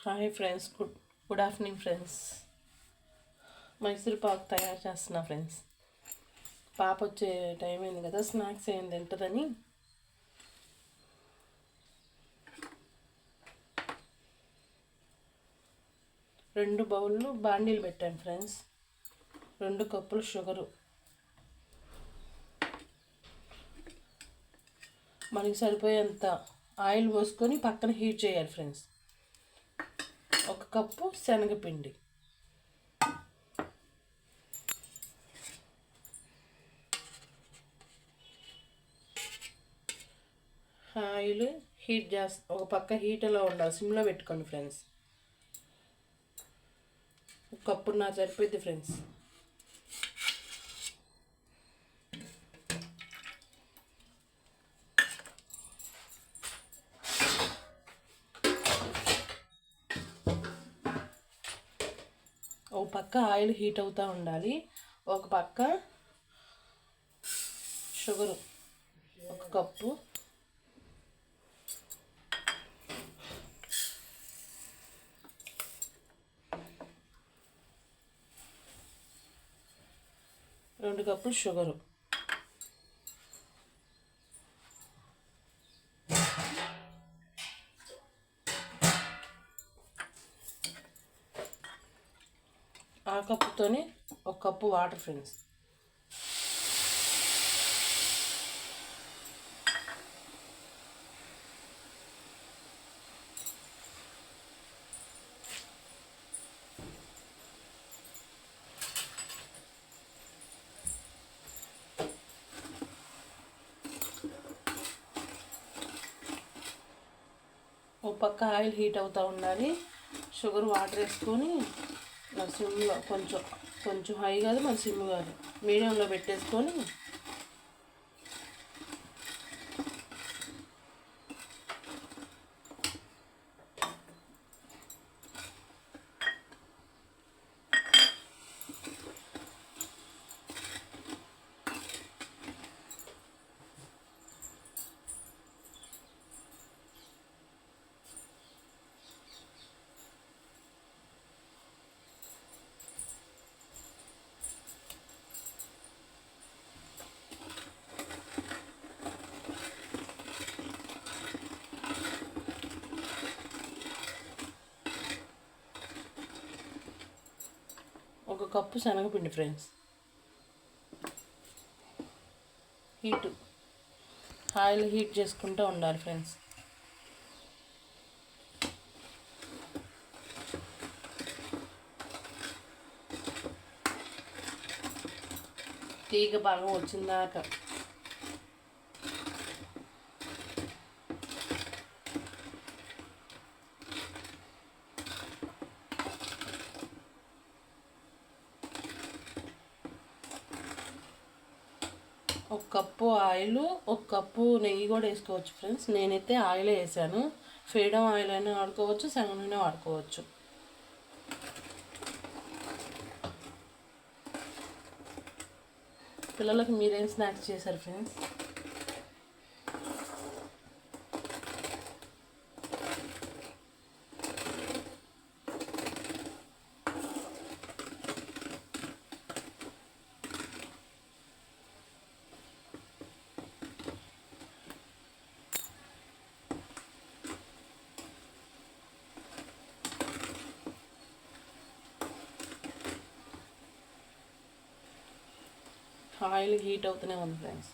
Hi friends, good afternoon friends. Mysore Pak తయారు చేస్తున్నా friends. పాప వచ్చే టైం అయింది కదా, స్నాక్స్ ఏం తింటుందని. రెండు బౌళ్ళు బాండీలు పెట్టాను ఫ్రెండ్స్. 2 కప్పులు షుగరు, మనకి సరిపోయేంత ఆయిల్ పోసుకొని పక్కన హీట్ చేయాలి ఫ్రెండ్స్. 1 కప్పు శనగపిండి, ఆయిల్ హీట్ ఒక పక్క హీట్లో ఉండాలి, సిమ్లో పెట్టుకోండి ఫ్రెండ్స్. 1 కప్పున్నర సరిపోద్ది ఫ్రెండ్స్. ఒక పక్క ఆయిల్ హీట్ అవుతూ ఉండాలి, ఒక పక్క షుగరు 1 కప్పు, రెండు కప్పులు షుగరు, ఆ కప్పుతోనే 1 కప్పు వాటర్ ఫ్రెండ్స్. ఒక పక్క ఆయిల్ హీట్ అవుతూ ఉండాలి, షుగర్ వాటర్ వేసుకొని సిమ్లో కొంచెం హై కాదు, మన సిమ్ కాదు, మీడియంలో పెట్టేసుకొని ఒక కప్పు శనగపిండి ఫ్రెండ్స్. ఆయిల్ హీట్ చేసుకుంటూ ఉండాలి ఫ్రెండ్స్. తీగ బాగా వచ్చిందాక ఒక కప్పు ఆయిల్, 1 కప్పు నెయ్యి కూడా వేసుకోవచ్చు ఫ్రెండ్స్. నేనైతే ఆయిలే వేసాను. ఫ్రీడమ్ ఆయిల్ అయినా వాడుకోవచ్చు, శనగనూనె వాడుకోవచ్చు. పిల్లలకు మీరేం స్నాక్స్ చేశారు ఫ్రెండ్స్? ఆయిల్ హీట్ అవుతూనే ఉంది ఫ్రెండ్స్.